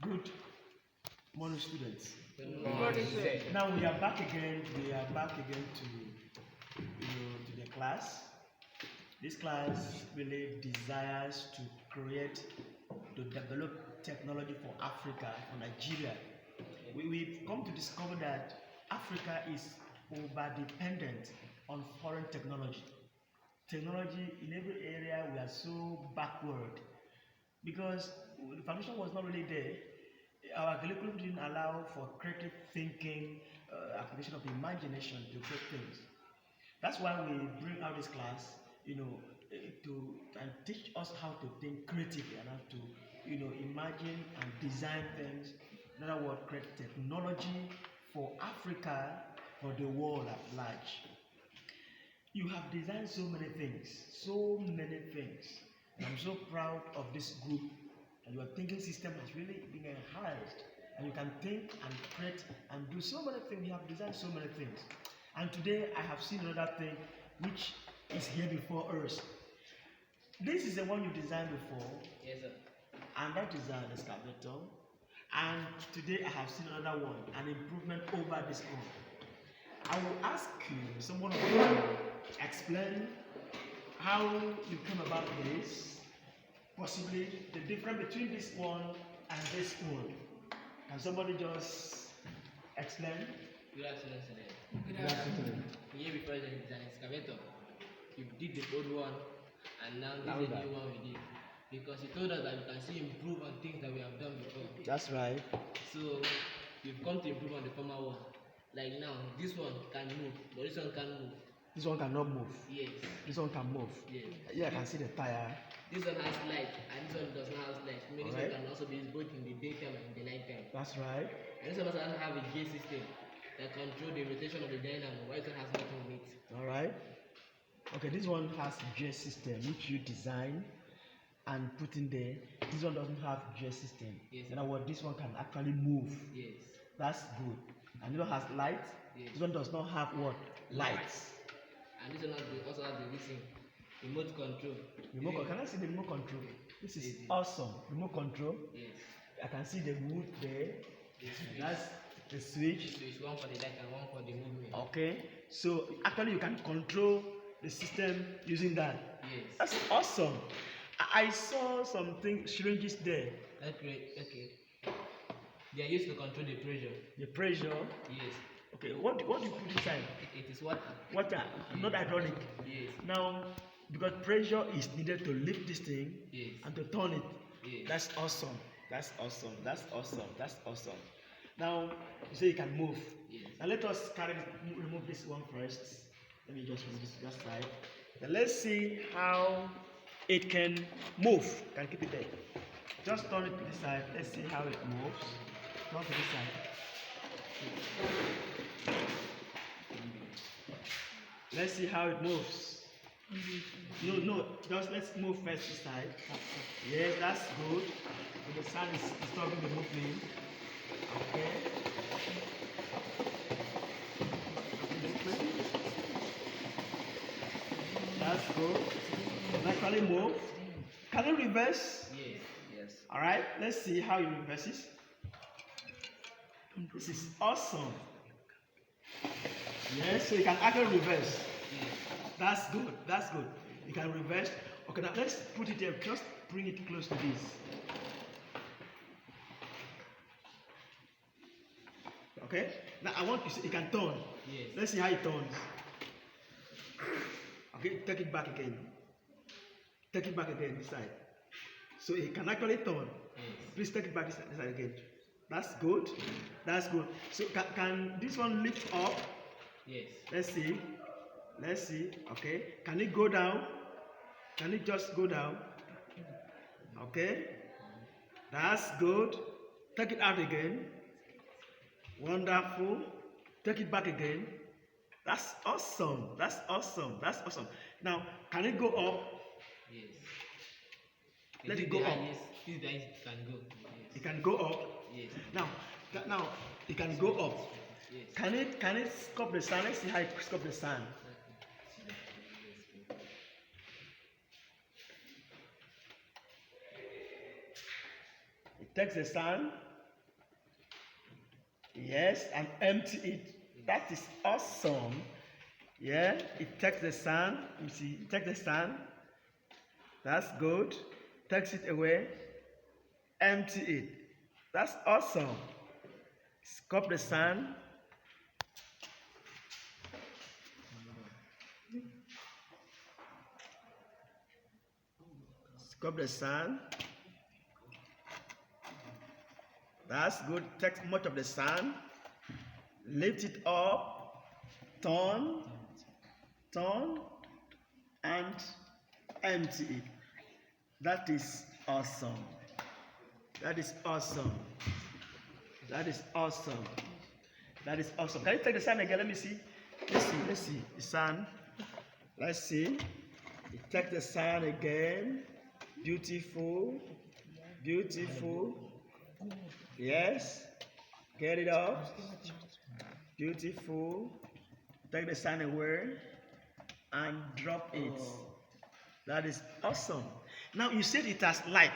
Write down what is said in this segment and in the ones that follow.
Good morning, students. Good. Now we are back again. We are back again to the class. This class really desires to create, to develop technology for Africa, for Nigeria. We've come to discover that Africa is over-dependent on foreign technology. Technology in every area, we are so backward because the foundation was not really there. Our curriculum didn't allow for creative thinking, application of imagination to create things. That's why we bring out this class, to and teach us how to think creatively and how to, imagine and design things. In other words, create technology for Africa, for the world at large. You have designed so many things, so many things. And I'm so proud of this group. And your thinking system has really been enhanced. And you can think and create and do so many things. You have designed so many things. And today I have seen another thing which is here before us. This is the one you designed before. Yes, sir. And that is an excavator. And today I have seen another one, an improvement over this one. I will ask you, someone of you, to explain how you came about this, possibly the difference between this one and this one. Can somebody just explain? Good afternoon, sir. Good afternoon. Here before is an excavator. You did the old one, and now this is the new one we did. Because you told us that we can still improve on things that we have done before. That's right. So you've come to improve on the former one. Like now, this one can move, but this one can't move. This one cannot move. Yes. This one can move. Yes. Yeah, I can see the tire. This one has light, and this one does not have light. Meaning Alright. this one can also be used both in the daytime and in the nighttime. That's right. And this one also have a J system that control the rotation of the dynamo, while this one has nothing on it. All right. Okay, this one has J system which you design and put in there. This one doesn't have J system. Yes. In other words, this one can actually move. Yes. That's good. And this one has light. Yes. This one does not have what? Lights. And this one also has the this remote control. Can I see the remote control? This is Yes. awesome. Remote control. Yes. I can see the wood there. The switch. That's the switch. Switch, one for the light and one for the movement. Okay. So actually you can control the system using that. Yes. That's awesome. I saw something syringes there. Okay. They are used to control the pressure. The pressure. Yes. Okay. What do you put inside? It is water. Water, not hydraulic. Yes. Now, because pressure is needed to lift this thing Yes. and to turn it. Yes. That's awesome. That's awesome. That's awesome. That's awesome. Now you say you can move. Yes. Now let us remove this one first. Let me just remove this side. Then let's see how it can move. Can keep it there. Just turn it to this side. Let's see how it moves. Turn to this side. Let's see how it moves. No. Just let's move first this side. Yes, that's good. So the sun is stopping the movement. Okay. That's good. Naturally move. Can you reverse? Yes. Alright, let's see how it reverses. This is awesome. Yes, so you can actually reverse. Yes. That's good. That's good. You can reverse. Okay, now let's put it there. Just bring it close to this. Okay. Now I want you to see it can turn. Yes. Let's see how it turns. Okay, take it back again. Take it back again this side. So it can actually turn. Yes. Please take it back this side again. That's good. That's good. So can this one lift up? Yes. Let's see. Let's see. Okay. Can it go down? Can it just go down? Okay. That's good. Take it out again. Wonderful. Take it back again. That's awesome. That's awesome. That's awesome. Now, can it go up? Yes. Let it go up. This is the highest it can go. Yes. It can go up. Yes. Now it can go up. Yes. Can it scoop the sand? Let's see how it scoop the sand. It takes the sand Yes, and empty it. That is awesome. Yeah, it takes the sand. You see, take the sand. That's good. Takes it away. Empty it. That's awesome. Scrub the sand. Scrub the sand. That's good. Take much of the sand. Lift it up. Turn. And empty it. That is awesome. That is awesome. That is awesome. That is awesome. Can you take the sand again? Let me see. Let's see. The sand. Let's see. You take the sand again. Beautiful. Yes. Get it up. Beautiful. Take the sand away and drop it. That is awesome. Now you said it has light.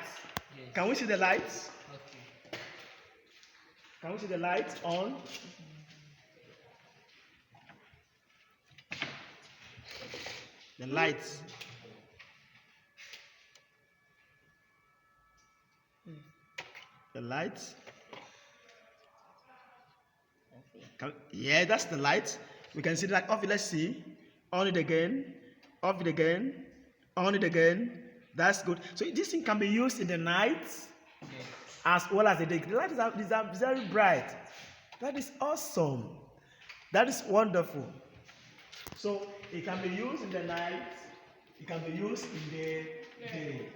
Yes. Can we see the lights? Okay. Can we see the lights on? The lights. The lights. Yeah, that's the light. We can see that off it. Let's see. On it again. Off it again. On it again. That's good. So this thing can be used in the night as well as the day. The lights are very bright. That is awesome. That is wonderful. So it can be used in the night. It can be used in the day.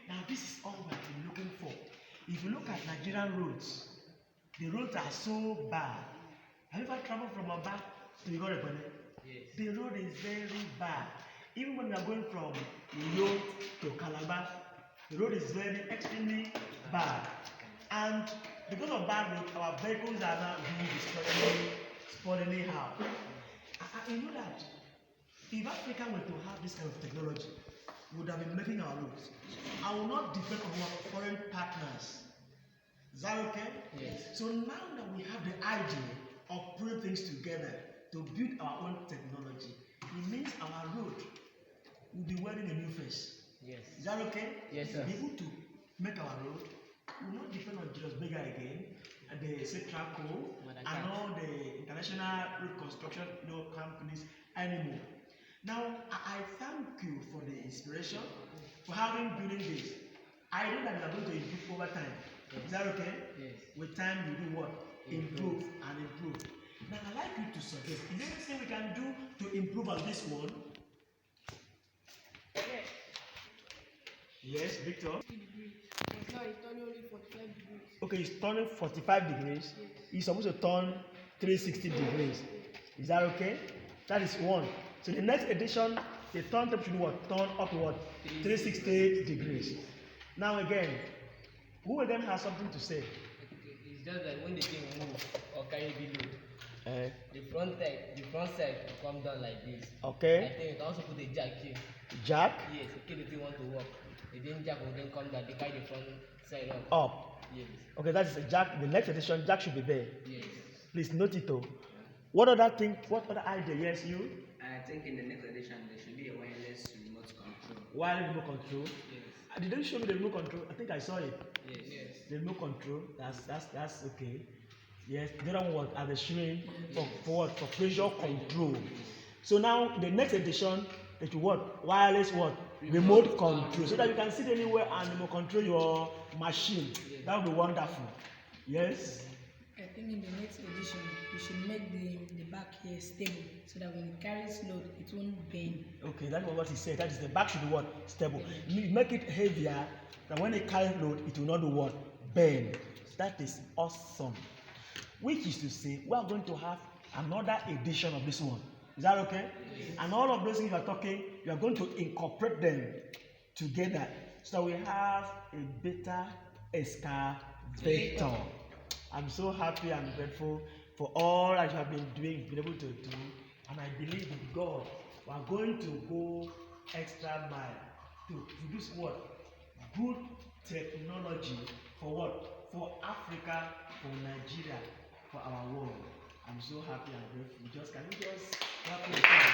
Now this is all we've been looking for. If you look at Nigerian roads, the roads are so bad. Have you ever traveled from Aba to Igorebone? Yes. The road is very bad. Even when we are going from Uyo to Calabar, the road is very extremely bad. And because of bad road, our vehicles are now being destroyed, spoiled anyhow. You know that if Africa were to have this kind of technology, we would have been making our roads. I will not depend on our foreign partners. Is that okay? Yes. So now that we have the idea of putting things together to build our own technology, it means our road will be wearing a new face. Yes. Is that okay? Yes, sir. Be able to make our road. We will not depend on just bigger again, and the Cetraco and all the international road construction companies anymore. Now, I thank you for the inspiration, for having building this. I know that we are going to improve over time. Yes. Is that okay? Yes. With time, we do what? Improve and improve. Now, I'd like you to suggest, is there anything we can do to improve on this one? Yes. Yes, Victor. 50 degrees. But now it's turning only 45 degrees. Okay, it's turning 45 degrees. Yes. It's supposed to turn 360 degrees. Is that okay? That is one. So the next edition, the turn temperature should what? Turn up to what? 360 degrees. Now again, who again has something to say? It's just that when the thing moves or carry the load, the front side will come down like this. Okay. I think you can also put a jack here. Jack? Yes, in case the thing want to work. The then jack will then come down, they carry the front side up. Up. Yes. Okay, that is a jack. The next edition, jack should be there. Yes. Please note it though. What other idea? Yes, you? I think in the next edition there should be a wireless remote control. Wireless remote control. Yes. Did they show me the remote control? I think I saw it. Yes. Yes. The remote control. That's okay. Yes. The other one are the showing for what? For pressure control. So now the next edition, that you what? Wireless what? Remote control. So that you can sit anywhere and remote control your machine. Yes. That would be wonderful. Yes. I think in the next edition, we should make the back here stable so that when it carries load, it won't bend. Okay, that's what he said. That is the back should be what? Stable. Make it heavier, that when it carries load, it will not do what? Bend. That is awesome. Which is to say, we are going to have another edition of this one. Is that okay? Yes. And all of those things you are talking, you are going to incorporate them together so that we have a better excavator. I'm so happy and grateful for all that you have been doing, been able to do, and I believe in God. We are going to go extra mile to produce what? Good technology for what? For Africa, for Nigeria, for our world. I'm so happy and grateful. Just can you just help me?